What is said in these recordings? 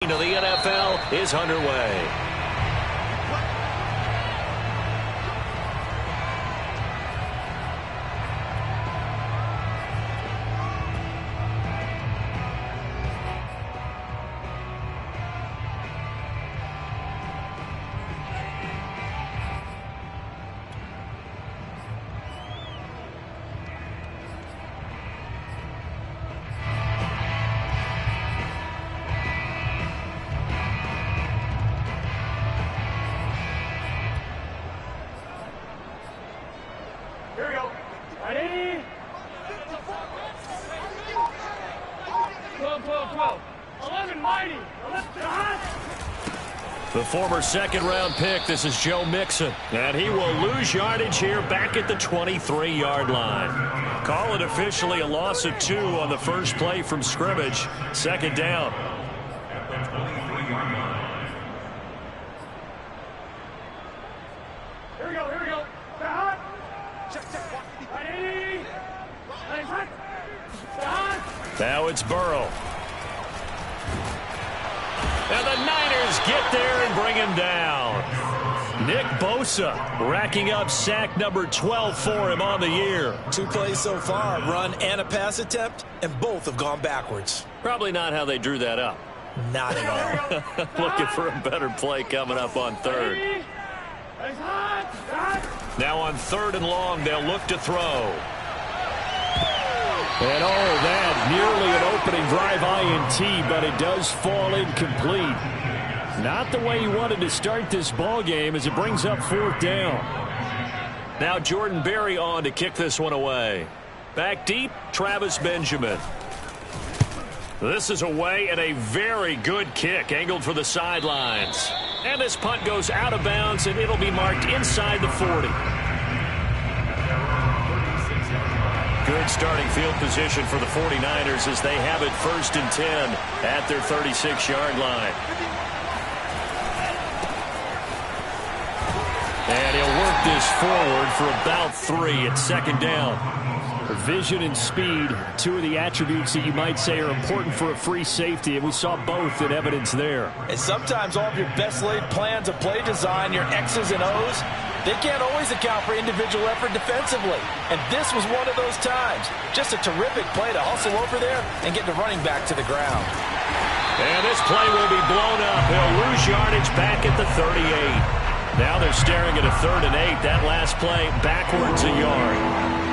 To the NFL is underway. The former second-round pick, this is Joe Mixon, and he will lose yardage here back at the 23-yard line. Call it officially a loss of 2 on the first play from scrimmage. Second down. Here we go. Now it's Burrow. And the Niners get there and bring him down. Nick Bosa racking up sack number 12 for him on the year. 2 plays so far, run and a pass attempt, and both have gone backwards. Probably not how they drew that up. Not at all. Looking for a better play coming up on third. Now on 3rd and long, they'll look to throw. And that nearly an opening drive INT, but it does fall incomplete. Not the way he wanted to start this ball game as it brings up 4th down. Now Jordan Berry on to kick this one away. Back deep, Travis Benjamin. This is away and a very good kick angled for the sidelines. And this punt goes out of bounds and it'll be marked inside the 40. Good starting field position for the 49ers as they have it 1st and 10 at their 36-yard line. And he'll work this forward for about 3 at 2nd down. Vision and speed, 2 of the attributes that you might say are important for a free safety, and we saw both in evidence there. And sometimes all of your best laid plans of play design, your X's and O's, they can't always account for individual effort defensively. And this was one of those times. Just a terrific play to hustle over there and get the running back to the ground. And this play will be blown up. He'll lose yardage back at the 38. Now they're staring at a 3rd and 8. That last play backwards a yard.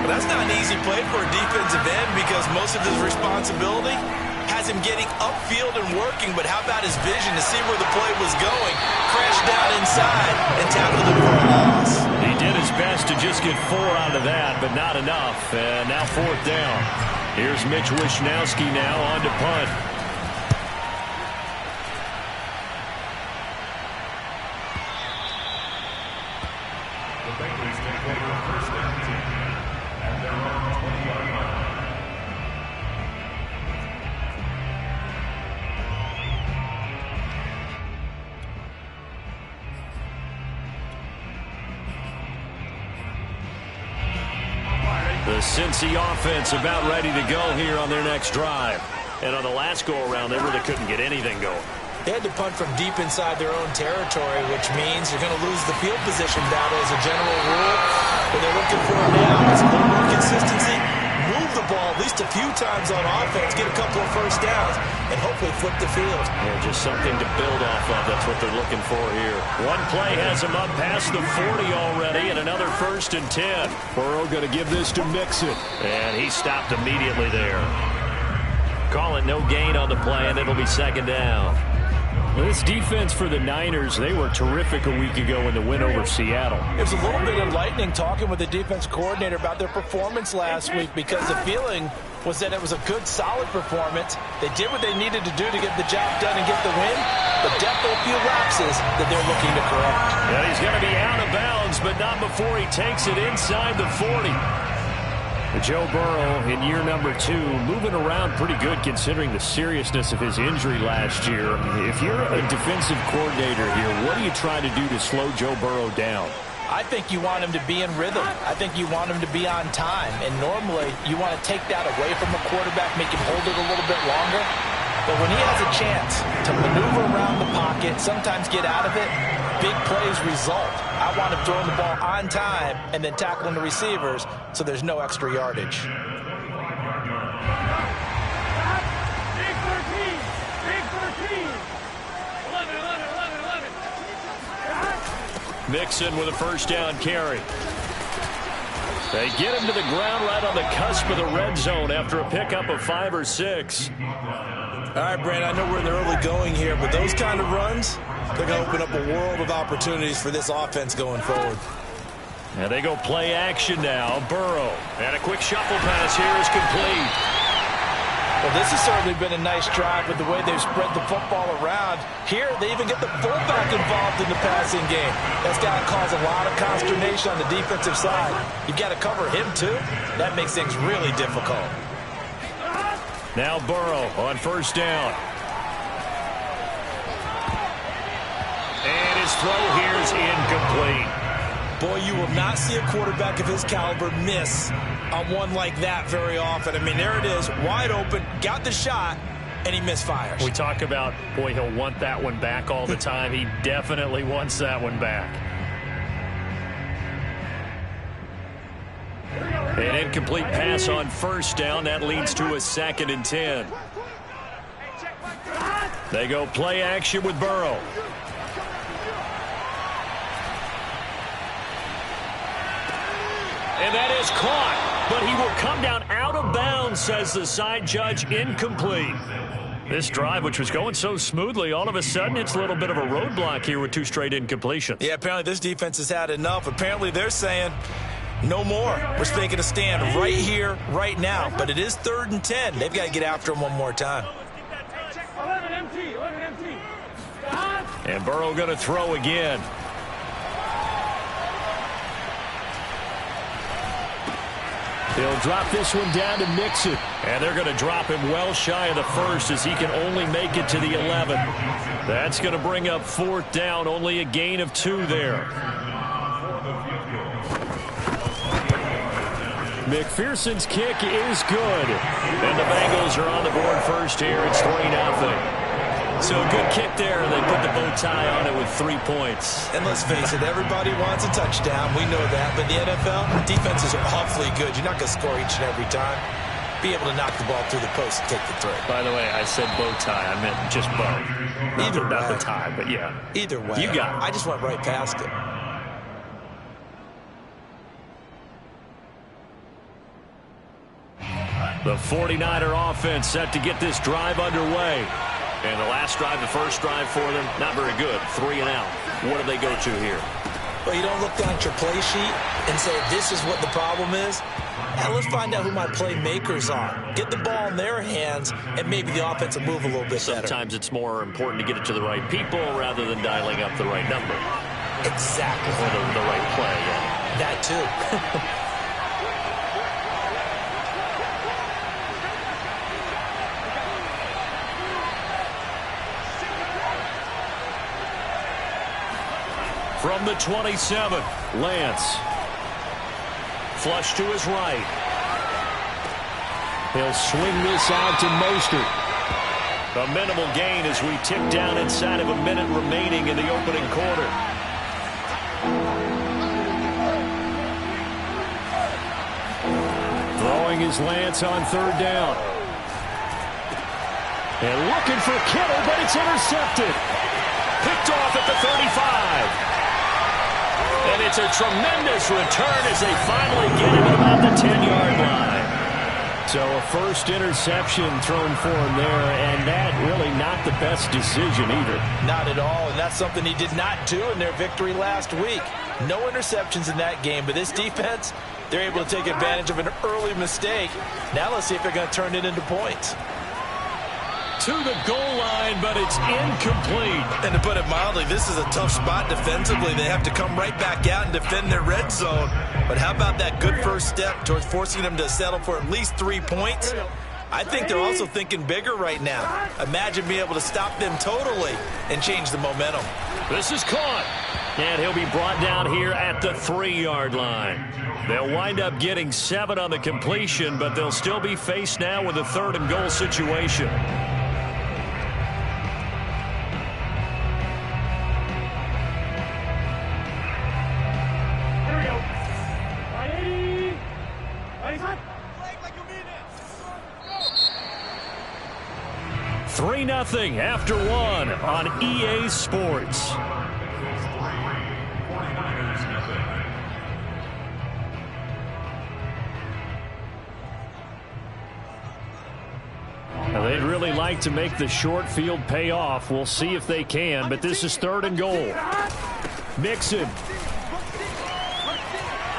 Well, that's not an easy play for a defensive end because most of his responsibility has him getting upfield and working, but how about his vision to see where the play was going, crash down inside, and tackle him for a loss? He did his best to just get 4 out of that, but not enough. And now 4th down. Here's Mitch Wishnowski now on to punt. The Cincy offense about ready to go here on their next drive. And on the last go-around, they really couldn't get anything going. They had to punt from deep inside their own territory, which means you're going to lose the field position battle as a general rule. What they're looking for now is a little more consistency, move the ball at least a few times on offense, get a couple of first downs, and hopefully flip the field. Yeah, just something to build off of. That's what they're looking for here. One play has them up past the 40 already, and another 1st and 10. Burrow going to give this to Mixon. And he stopped immediately there. Call it no gain on the play, and it'll be 2nd down. This defense for the Niners, they were terrific a week ago in the win over Seattle. It was a little bit enlightening talking with the defense coordinator about their performance last week because the feeling was that it was a good, solid performance. They did what they needed to do to get the job done and get the win, but definitely a few lapses that they're looking to correct. Yeah, he's going to be out of bounds, but not before he takes it inside the 40. Joe Burrow in year number 2, moving around pretty good considering the seriousness of his injury last year. If you're a defensive coordinator here, what are you trying to do to slow Joe Burrow down? I think you want him to be in rhythm. I think you want him to be on time. And normally you want to take that away from a quarterback, make him hold it a little bit longer. But when he has a chance to maneuver around the pocket, sometimes get out of it, big plays result. I want him throwing the ball on time and then tackling the receivers so there's no extra yardage. Mixon with a first down carry. They get him to the ground right on the cusp of the red zone after a pickup of 5 or 6. All right, Brandon, I know we're in the early going here, but those kind of runs, they're going to open up a world of opportunities for this offense going forward. And they go play action now. Burrow. And a quick shuffle pass here is complete. Well, this has certainly been a nice drive with the way they've spread the football around. Here, they even get the fullback involved in the passing game. That's got to cause a lot of consternation on the defensive side. You've got to cover him, too. That makes things really difficult. Now Burrow on first down. And his throw here is incomplete. Boy, you will not see a quarterback of his caliber miss on one like that very often. I mean, there it is, wide open, got the shot, and he misfires. We talk about, boy, he'll want that one back all the time. He definitely wants that one back. An incomplete pass on first down. That leads to a 2nd and 10. They go play action with Burrow. And that is caught, but he will come down out of bounds, says the side judge. Incomplete. This drive, which was going so smoothly, all of a sudden it's a little bit of a roadblock here with 2 straight incompletions. Yeah, apparently this defense has had enough. Apparently they're saying no more. We're making a stand right here, right now. But it is 3rd and 10. They've got to get after him one more time. And Burrow going to throw again. They'll drop this one down to Mixon. And they're going to drop him well shy of the 1st as he can only make it to the 11. That's going to bring up 4th down. Only a gain of 2 there. McPherson's kick is good. And the Bengals are on the board first here. It's 3-0. So a good kick there. They put the bow tie on it with 3 points. And let's face it, everybody wants a touchdown. We know that. But the NFL, defenses are awfully good. You're not going to score each and every time. Be able to knock the ball through the post and take the throw. By the way, I said bow tie. I meant just bow. Not the tie, but yeah. Either way. You got it. I just went right past it. The 49er offense set to get this drive underway. And the last drive, the first drive for them, not very good. 3 and out. What do they go to here? Well, you don't look down at your play sheet and say, this is what the problem is. Now, let's find out who my playmakers are. Get the ball in their hands, and maybe the offense will move a little bit better. Sometimes it's more important to get it to the right people rather than dialing up the right number. Exactly. Or the right play, yeah. That, too. From the 27, Lance. Flush to his right. He'll swing this out to Mostert. A minimal gain as we tick down inside of a minute remaining in the opening quarter. Throwing his Lance on 3rd down. And looking for Kittle, but it's intercepted. Picked off at the 35. And it's a tremendous return as they finally get him at about the 10-yard line. So a first interception thrown for him there, and that really not the best decision either. Not at all, and that's something he did not do in their victory last week. No interceptions in that game, but this defense, they're able to take advantage of an early mistake. Now let's see if they're going to turn it into points. To the goal line, but it's incomplete. And to put it mildly, this is a tough spot defensively. They have to come right back out and defend their red zone. But how about that good first step towards forcing them to settle for at least 3 points? I think they're also thinking bigger right now. Imagine being able to stop them totally and change the momentum. This is caught. And he'll be brought down here at the 3-yard line. They'll wind up getting 7 on the completion, but they'll still be faced now with a 3rd and goal situation. 3-0 after one on EA Sports. Now, they'd really like to make the short field pay off. We'll see if they can, but this is 3rd and goal. Mixon.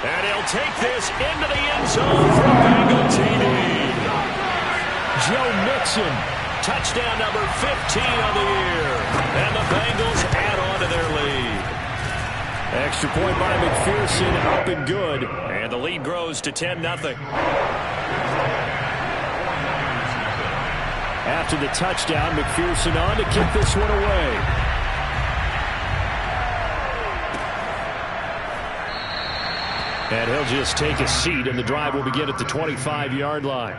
And he'll take this into the end zone for a Bengal TD. Joe Mixon, touchdown number 15 of the year. And the Bengals add on to their lead. Extra point by McPherson, up and good. And the lead grows to 10-0. After the touchdown, McPherson on to kick this one away. And he'll just take a seat, and the drive will begin at the 25-yard line.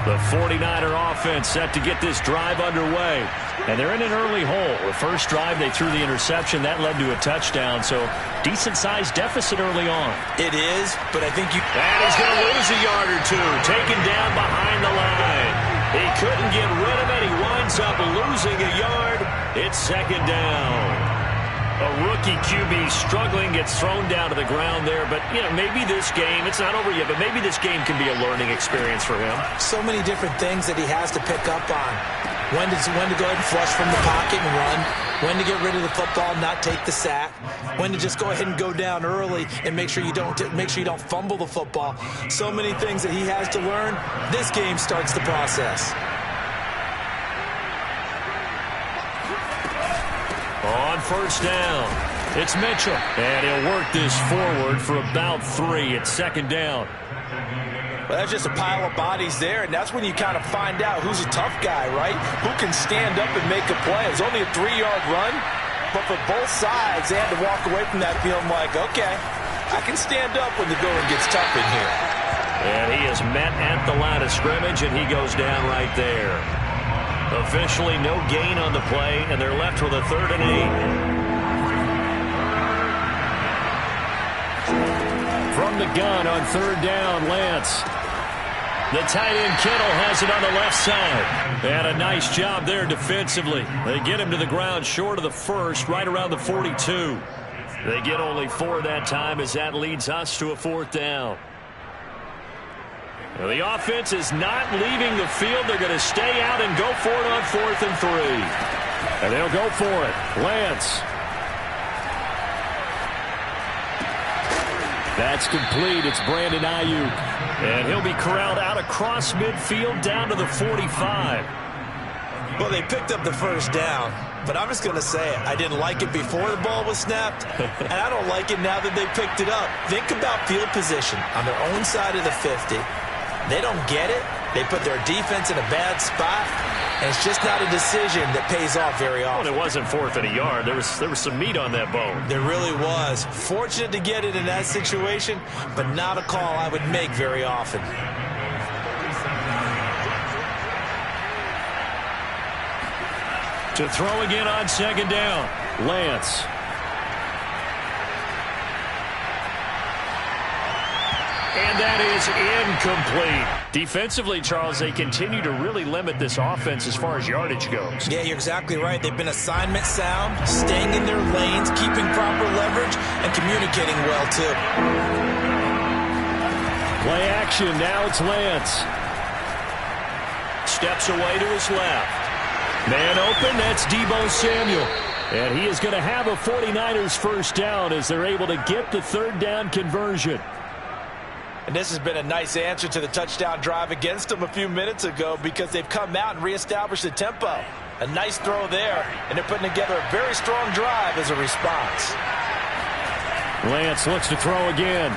The 49er offense set to get this drive underway. And they're in an early hole. The first drive, they threw the interception. That led to a touchdown. So, decent-sized deficit early on. It is, but I think you... And he's going to lose a yard or two. Taken down behind the line. He couldn't get rid of it. He winds up losing a yard. It's 2nd down. A rookie QB struggling, gets thrown down to the ground there. But, you know, maybe this game, it's not over yet, but maybe this game can be a learning experience for him. So many different things that he has to pick up on. When to go ahead and flush from the pocket and run. When to get rid of the football, not take the sack. When to just go ahead and go down early and make sure you don't fumble the football. So many things that he has to learn. This game starts the process. On 1st down, it's Mitchell. And he'll work this forward for about 3 at 2nd down. Well, that's just a pile of bodies there, and that's when you kind of find out who's a tough guy, right? Who can stand up and make a play. It was only a 3-yard run, but for both sides, they had to walk away from that feeling like, okay, I can stand up when the going gets tough in here. And he is met at the line of scrimmage, and he goes down right there. Officially no gain on the play, and they're left with a 3rd and 8. From the gun on 3rd down, Lance. The tight end Kittle has it on the left side. And a nice job there defensively. They get him to the ground short of the 1st, right around the 42. They get only 4 that time as that leads us to a 4th down. Well, the offense is not leaving the field. They're going to stay out and go for it on 4th and 3. And they'll go for it. Lance. That's complete. It's Brandon Ayuk. And he'll be corralled out across midfield down to the 45. Well, they picked up the 1st down, but I'm just going to say it. I didn't like it before the ball was snapped, and I don't like it now that they picked it up. Think about field position on their own side of the 50. They don't get it. They put their defense in a bad spot, and it's just not a decision that pays off very often. Well, it wasn't 4th and a yard. There was some meat on that bone. There really was. Fortunate to get it in that situation, but not a call I would make very often. To throw again on 2nd down, Lance. And that is incomplete. Defensively, Charles, they continue to really limit this offense as far as yardage goes. Yeah, you're exactly right. They've been assignment sound, staying in their lanes, keeping proper leverage, and communicating well, too. Play action. Now it's Lance. Steps away to his left. Man open. That's Deebo Samuel. And he is going to have a 49ers 1st down as they're able to get the 3rd down conversion. And this has been a nice answer to the touchdown drive against them a few minutes ago because they've come out and reestablished the tempo. A nice throw there, and they're putting together a very strong drive as a response. Lance looks to throw again.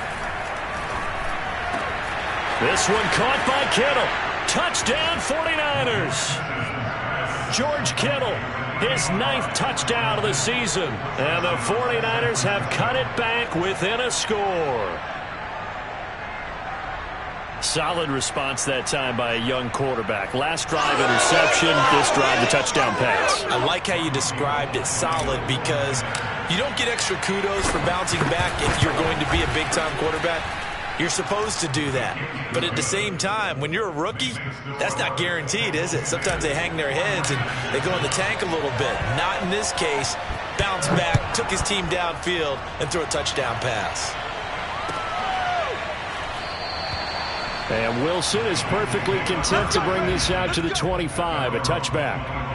This one caught by Kittle. Touchdown 49ers. George Kittle, his 9th touchdown of the season. And the 49ers have cut it back within a score. solid response that time by a young quarterback. Last drive interception, this drive the touchdown pass. I like how you described it, solid, because you don't get extra kudos for bouncing back if you're going to be a big-time quarterback. You're supposed to do that. But at the same time, when you're a rookie, that's not guaranteed, is it? Sometimes they hang their heads and they go in the tank a little bit. Not in this case. Bounced back, took his team downfield, and threw a touchdown pass. And Wilson is perfectly content to bring this out to the 25, a touchback.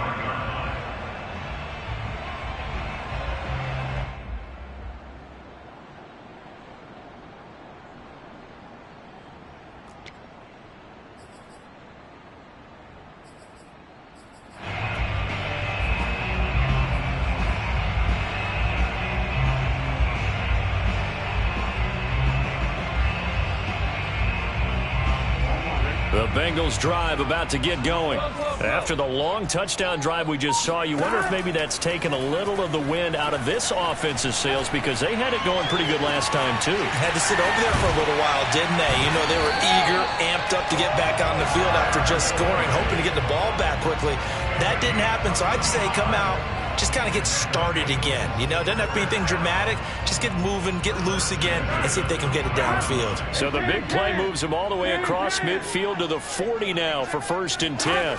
The Bengals drive about to get going. After the long touchdown drive we just saw, you wonder if maybe that's taken a little of the wind out of this offensive sails, because they had it going pretty good last time too. Had to sit over there for a little while, didn't they? You know, they were eager, amped up to get back on the field after just scoring, hoping to get the ball back quickly. That didn't happen, so I'd say come out, just kind of get started again. You know, doesn't have to be anything dramatic. Just get moving, get loose again, and see if they can get it downfield. So the big play moves them all the way across midfield to the 40 now for 1st and 10.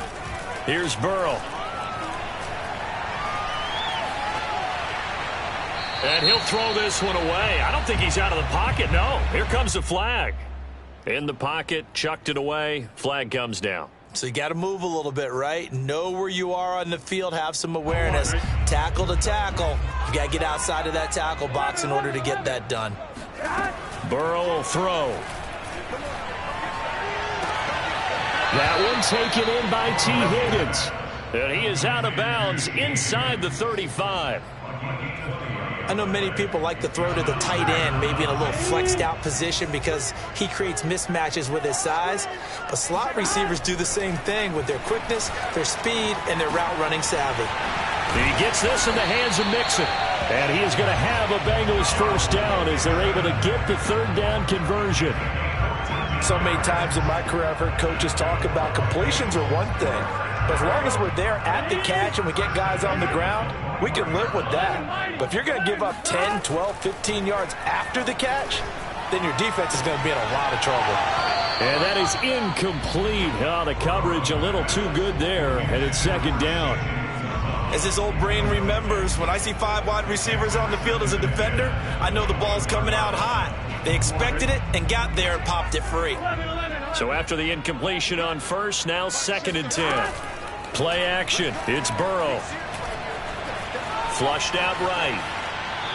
Here's Burrow. And he'll throw this one away. I don't think he's out of the pocket, no. Here comes the flag. In the pocket, chucked it away, flag comes down. So you got to move a little bit, right? Know where you are on the field, have some awareness. Tackle to tackle. You got to get outside of that tackle box in order to get that done. Burrow will throw. That one taken in by T. Higgins. And he is out of bounds inside the 35. I know many people like to throw to the tight end, maybe in a little flexed out position because he creates mismatches with his size. But slot receivers do the same thing with their quickness, their speed, and their route running savvy. He gets this in the hands of Mixon. And he is going to have a Bengals first down as they're able to get the 3rd down conversion. So many times in my career I've heard coaches talk about completions are one thing. But as long as we're there at the catch and we get guys on the ground, we can live with that. But if you're going to give up 10, 12, 15 yards after the catch, then your defense is going to be in a lot of trouble. And that is incomplete. Oh, the coverage a little too good there, and it's 2nd down. As this old brain remembers, when I see 5 wide receivers on the field as a defender, I know the ball's coming out hot. They expected it and got there and popped it free. So after the incompletion on first, now 2nd and 10. Play action. It's Burrow. Flushed out right.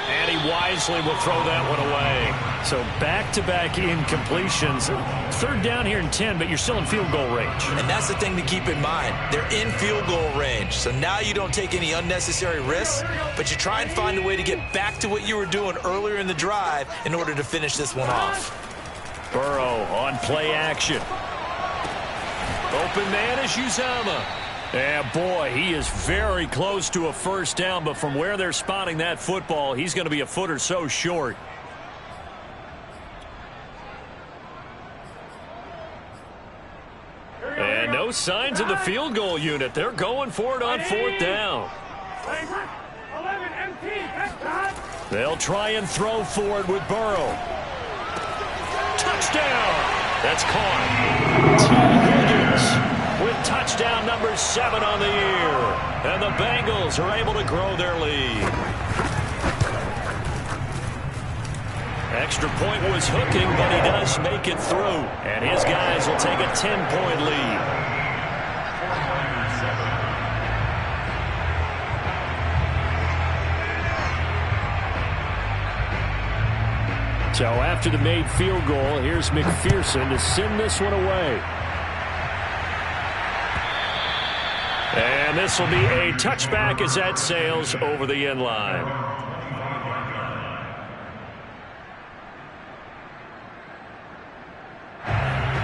And he wisely will throw that one away. So back-to-back incompletions. 3rd down here in 10, but you're still in field goal range. And that's the thing to keep in mind. They're in field goal range. So now you don't take any unnecessary risks, but you try and find a way to get back to what you were doing earlier in the drive in order to finish this one off. Burrow on play action. Open man is Uzomah. And boy, he is very close to a first down, but from where they're spotting that football, he's going to be a foot or so short. And no signs of the field goal unit. They're going for it on 4th down. They'll try and throw for it with Burrow. Touchdown! That's caught. T. Higgins with touchdown number 7 on the year. And the Bengals are able to grow their lead. Extra point was hooking, but he does make it through. And his guys will take a 10-point lead. So after the made field goal, here's McPherson to send this one away. And this will be a touchback as that sails over the end line.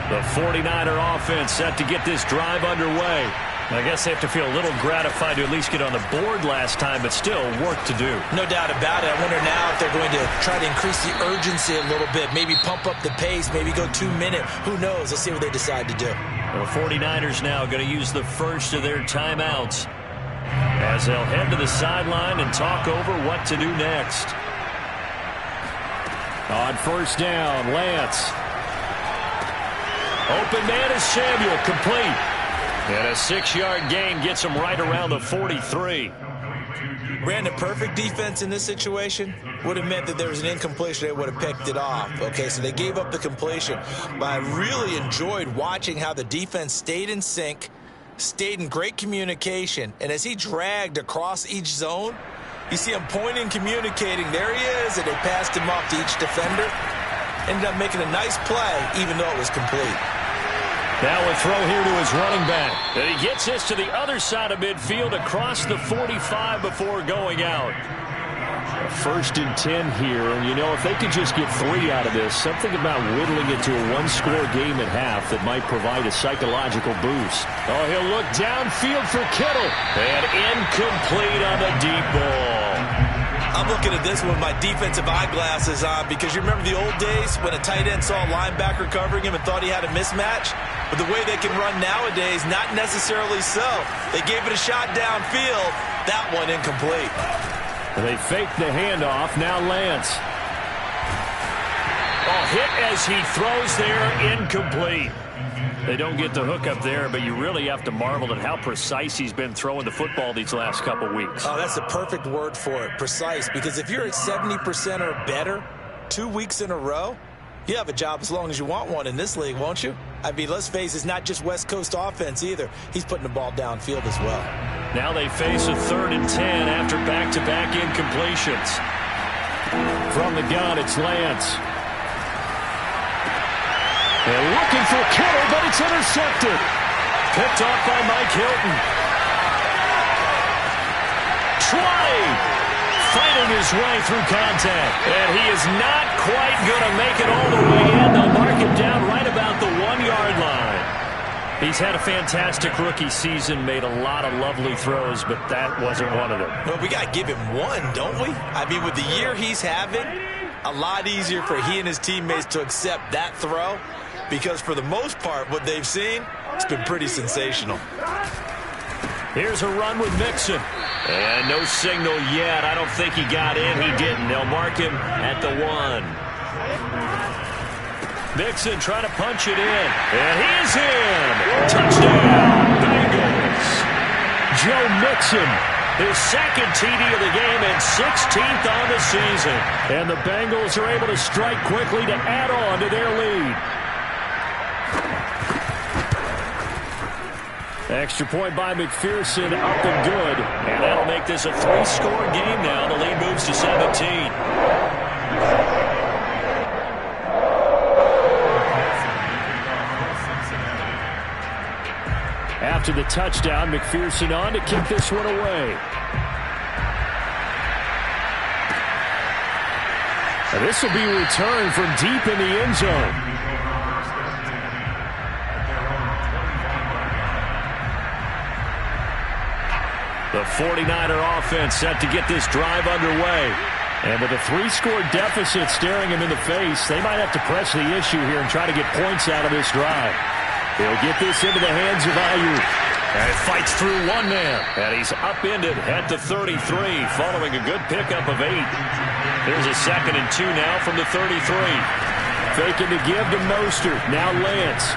The 49er offense set to get this drive underway. I guess they have to feel a little gratified to at least get on the board last time, but still work to do. No doubt about it. I wonder now if they're going to try to increase the urgency a little bit, maybe pump up the pace, maybe go 2 minute. Who knows? Let's see what they decide to do. The 49ers now going to use the first of their timeouts as they'll head to the sideline and talk over what to do next. On first down, Lance. Open man is Samuel, complete. And a 6-yard gain gets him right around the 43. Brandon, perfect defense in this situation would have meant that there was an incompletion. They would have picked it off. Okay, so they gave up the completion. But I really enjoyed watching how the defense stayed in sync, stayed in great communication. And as he dragged across each zone, you see him pointing, communicating. There he is, and they passed him off to each defender. Ended up making a nice play, even though it was complete. Now a throw here to his running back. And he gets this to the other side of midfield across the 45 before going out. First and 10 here, and you know, if they could just get 3 out of this, something about whittling it to a 1-score game at half that might provide a psychological boost. Oh, he'll look downfield for Kittle. And incomplete on the deep ball. I'm looking at this one with my defensive eyeglasses on because you remember the old days when a tight end saw a linebacker covering him and thought he had a mismatch? But the way they can run nowadays, not necessarily so. They gave it a shot downfield. That one incomplete. They fake the handoff. Now Lance. Oh, hit as he throws there. Incomplete. They don't get the hook up there, but you really have to marvel at how precise he's been throwing the football these last couple weeks. Oh, that's the perfect word for it, precise. Because if you're at 70% or better 2 weeks in a row, you have a job as long as you want one in this league, won't you? I mean, let's face it, it's not just West Coast offense either. He's putting the ball downfield as well. Now they face a 3rd and 10 after back-to-back incompletions. From the gun, it's Lance. They're looking for Kittle, but it's intercepted. Picked off by Mike Hilton. Fighting his way through contact. And he is not quite going to make it all the way in. They'll mark him down right about the 1-yard line. He's had a fantastic rookie season, made a lot of lovely throws, but that wasn't one of them. Well, we got to give him one, don't we? I mean, with the year he's having, a lot easier for he and his teammates to accept that throw because for the most part, what they've seen, it's been pretty sensational. Here's a run with Mixon. And no signal yet. I don't think he got in. He didn't. They'll mark him at the 1. Mixon trying to punch it in. And he is in. Touchdown, Bengals. Joe Mixon, his 2nd TD of the game and 16th on the season. And the Bengals are able to strike quickly to add on to their lead. Extra point by McPherson, up and good. And that'll make this a 3-score game now. The lead moves to 17. After the touchdown, McPherson on to kick this one away. And this will be returned from deep in the end zone. The 49er offense set to get this drive underway. And with a 3-score deficit staring him in the face, they might have to press the issue here and try to get points out of this drive. They'll get this into the hands of Ayuk. And it fights through one man. And he's upended at the 33 following a good pickup of 8. Here's a 2nd and 2 now from the 33. Faking to give to Mostert. Now Lance.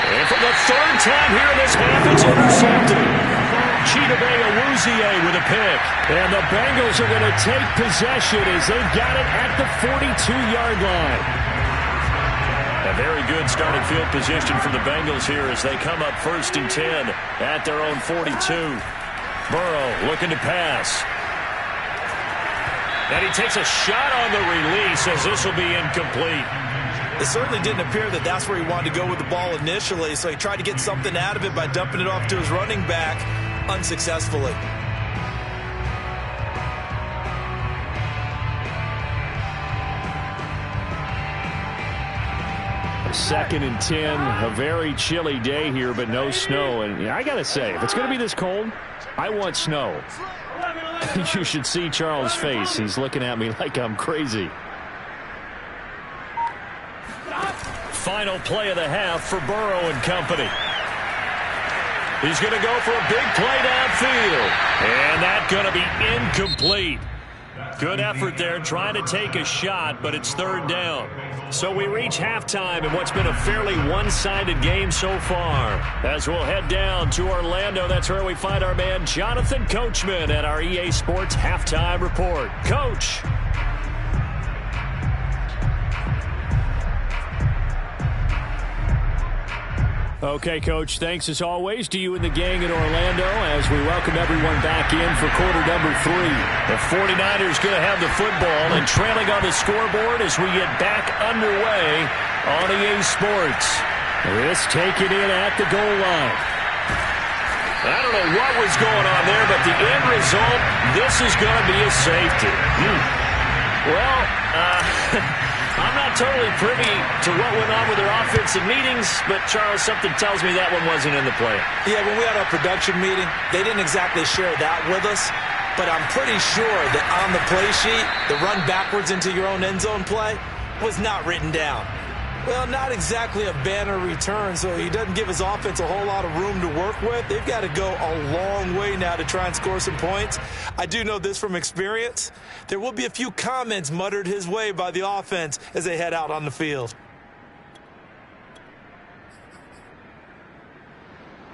And for the 3rd time here in this half, it's intercepted. Chidobe Awuzie with a pick. And the Bengals are going to take possession as they've got it at the 42-yard line. A very good starting field position for the Bengals here as they come up 1st and 10 at their own 42. Burrow looking to pass. And he takes a shot on the release as this will be incomplete. It certainly didn't appear that that's where he wanted to go with the ball initially, so he tried to get something out of it by dumping it off to his running back unsuccessfully. 2nd and 10. A very chilly day here, but no snow. And I got to say, if it's going to be this cold, I want snow. You should see Charles' face. He's looking at me like I'm crazy. Final play of the half for Burrow and company. He's going to go for a big play downfield. And that's going to be incomplete. Good effort there trying to take a shot, but it's 3rd down. So we reach halftime in what's been a fairly one-sided game so far. As we'll head down to Orlando, that's where we find our man Jonathan Coachman at our EA Sports Halftime Report. Coach. Okay, Coach, thanks as always to you and the gang in Orlando as we welcome everyone back in for quarter number 3. The 49ers going to have the football and trailing on the scoreboard as we get back underway on EA Sports. This taken in at the goal line. I don't know what was going on there, but the end result, this is going to be a safety. Well, I'm not totally privy to what went on with their offensive meetings, but, Charles, something tells me that one wasn't in the play. Yeah, when we had our production meeting, they didn't exactly share that with us, but I'm pretty sure that on the play sheet, the run backwards into your own end zone play was not written down. Well, not exactly a banner return, so he doesn't give his offense a whole lot of room to work with. They've got to go a long way now to try and score some points. I do know this from experience. There will be a few comments muttered his way by the offense as they head out on the field.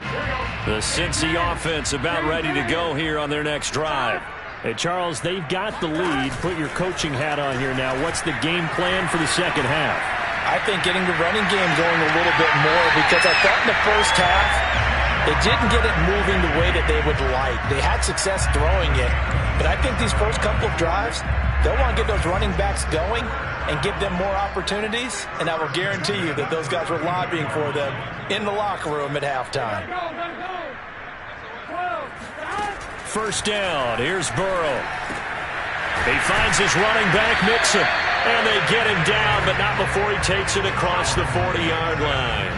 The Cincy offense about ready to go here on their next drive. Hey, Charles, they've got the lead. Put your coaching hat on here now. What's the game plan for the second half? I think getting the running game going a little bit more, because I thought in the first half they didn't get it moving the way that they would like. They had success throwing it, but I think these first couple of drives, they'll want to get those running backs going and give them more opportunities, and I will guarantee you that those guys were lobbying for them in the locker room at halftime. First down, here's Burrow. He finds his running back, Mixon. And they get him down, but not before he takes it across the 40-yard line.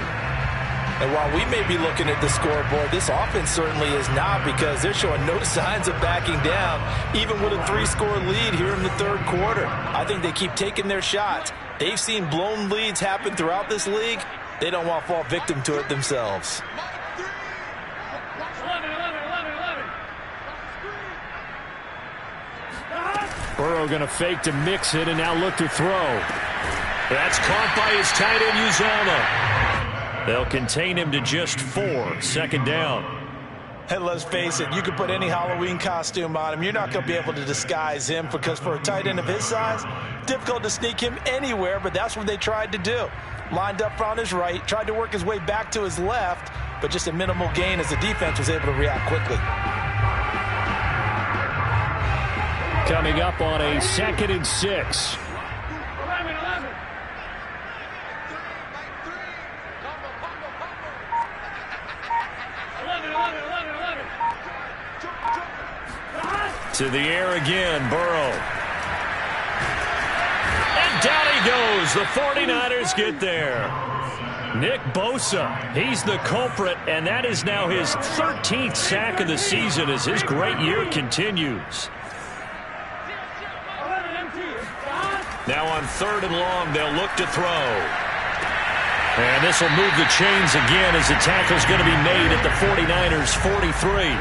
And while we may be looking at the scoreboard, this offense certainly is not, because they're showing no signs of backing down, even with a 3-score lead here in the third quarter. I think they keep taking their shots. They've seen blown leads happen throughout this league. They don't want to fall victim to it themselves. Burrow going to fake to mix it and now look to throw. That's caught by his tight end, Uzomah. They'll contain him to just 4. 2nd down. And let's face it, you can put any Halloween costume on him. You're not going to be able to disguise him, because for a tight end of his size, difficult to sneak him anywhere, but that's what they tried to do. Lined up on his right, tried to work his way back to his left, but just a minimal gain as the defense was able to react quickly. Coming up on a 2nd and 6. To the air again, Burrow. And down he goes. The 49ers get there. Nick Bosa, he's the culprit, and that is now his 13th sack of the season as his great year continues. Now on 3rd and long, they'll look to throw. And this will move the chains again as the tackle's going to be made at the 49ers' 43.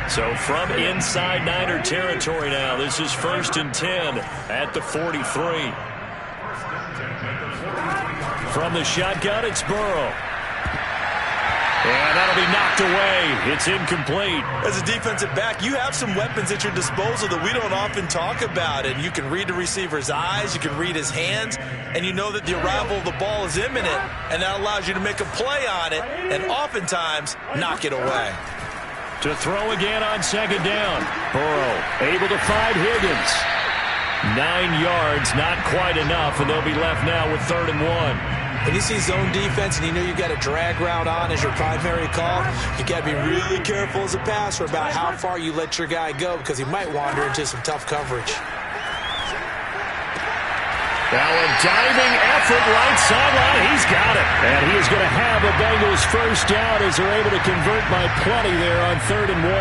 So from inside Niner territory now, this is 1st and 10 at the 43. From the shotgun, it's Burrow. And that'll be knocked away. It's incomplete. As a defensive back, you have some weapons at your disposal that we don't often talk about. And you can read the receiver's eyes, you can read his hands, and you know that the arrival of the ball is imminent, and that allows you to make a play on it and oftentimes knock it away. To throw again on 2nd down. Burrow able to find Higgins. 9 yards, not quite enough, and they'll be left now with 3rd and 1. When you see zone defense and you know you've got a drag route on as your primary call, you got to be really careful as a passer about how far you let your guy go, because he might wander into some tough coverage. Now a diving effort right sideline. He's got it. And he is going to have a Bengals first down as they're able to convert by plenty there on 3rd and 1.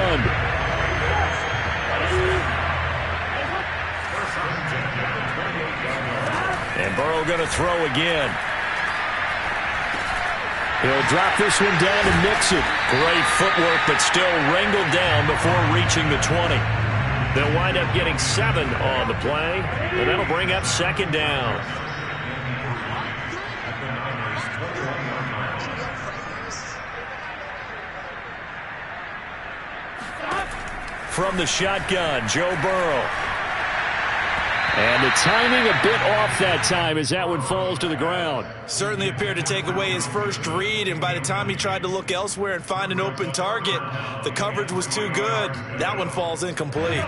And Burrow going to throw again. He'll drop this one down and mix it. Great footwork, but still wrangled down before reaching the 20. They'll wind up getting 7 on the play, and that'll bring up 2nd down. From the shotgun, Joe Burrow. And the timing a bit off that time as that one falls to the ground. Certainly appeared to take away his first read, and by the time he tried to look elsewhere and find an open target, the coverage was too good. That one falls incomplete.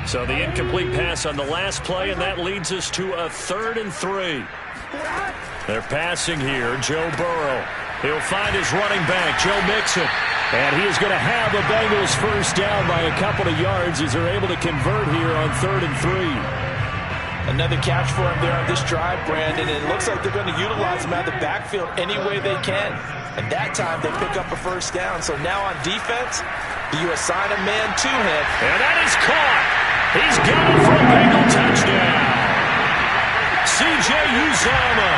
So the incomplete pass on the last play, and that leads us to a 3rd and 3. They're passing here, Joe Burrow. He'll find his running back, Joe Mixon. And he is going to have a Bengals first down by a couple of yards as they're able to convert here on 3rd and 3. Another catch for him there on this drive, Brandon. And it looks like they're going to utilize him out of the backfield any way they can. And that time they pick up a first down. So now on defense, you assign a man to him. And that is caught. He's got it for a Bengal touchdown. C.J. Uzomah,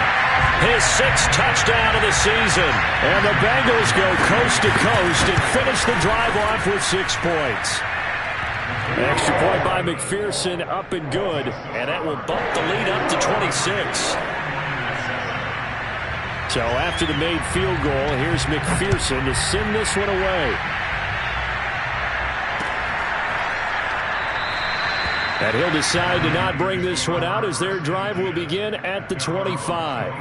his 6th touchdown of the season. And the Bengals go coast to coast and finish the drive off with 6 points. Extra point by McPherson, up and good, and that will bump the lead up to 26. So after the made field goal, here's McPherson to send this one away. And he'll decide to not bring this one out as their drive will begin at the 25.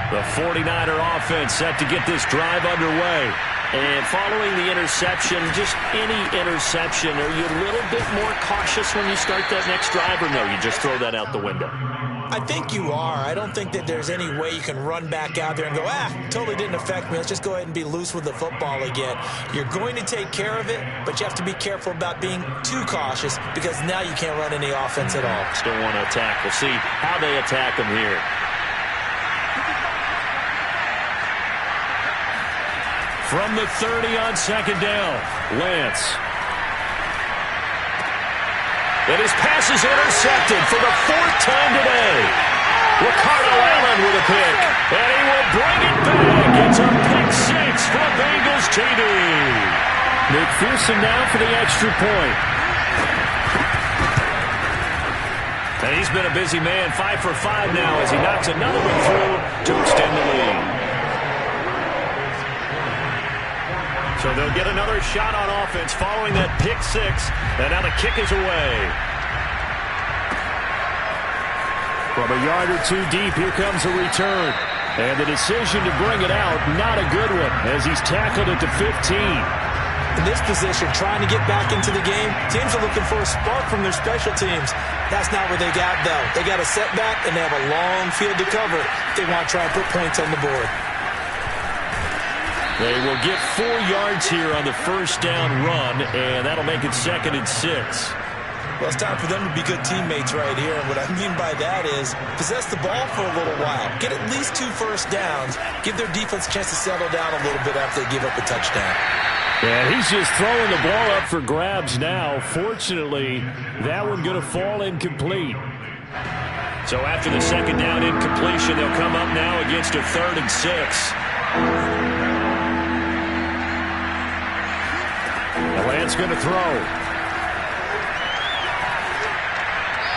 The 49er offense set to get this drive underway. And following the interception, just any interception, are you a little bit more cautious when you start that next drive, or no, you just throw that out the window? I think you are. I don't think that there's any way you can run back out there and go, totally didn't affect me. Let's just go ahead and be loose with the football again. You're going to take care of it, but you have to be careful about being too cautious because now you can't run any offense at all. Still want to attack. We'll see how they attack them here. From the 30 on 2nd down, Lance. And his pass is intercepted for the 4th time today. Ricardo Allen with a pick. And he will bring it back. It's a pick 6 for Bengals TD. McPherson now for the extra point. And he's been a busy man, 5 for 5 now as he knocks another one through to extend the lead. So they'll get another shot on offense following that pick 6. And now the kick is away. From a yard or 2 deep, here comes a return. And the decision to bring it out, not a good one, as he's tackled at the 15. In this position, trying to get back into the game, teams are looking for a spark from their special teams. That's not what they got, though. They got a setback, and they have a long field to cover if they want to try and put points on the board. They will get 4 yards here on the first down run, and that'll make it 2nd and 6. Well, it's time for them to be good teammates right here. And what I mean by that is possess the ball for a little while. Get at least 2 first downs. Give their defense a chance to settle down a little bit after they give up a touchdown. And he's just throwing the ball up for grabs now. Fortunately, that one going to fall incomplete. So after the 2nd down incompletion, they'll come up now against a 3rd and 6. Lance going to throw.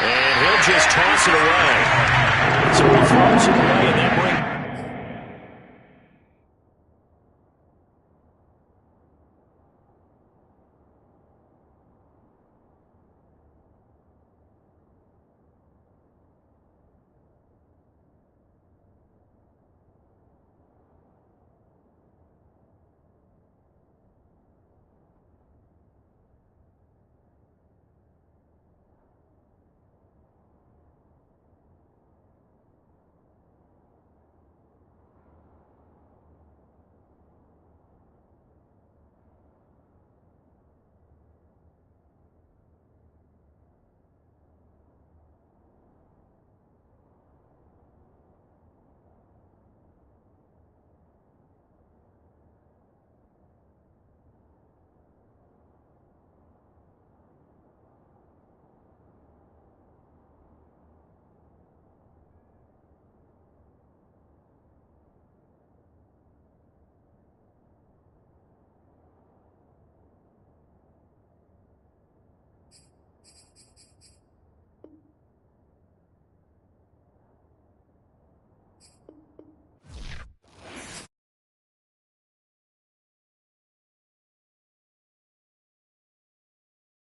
And he'll just toss it away. So he throws it away.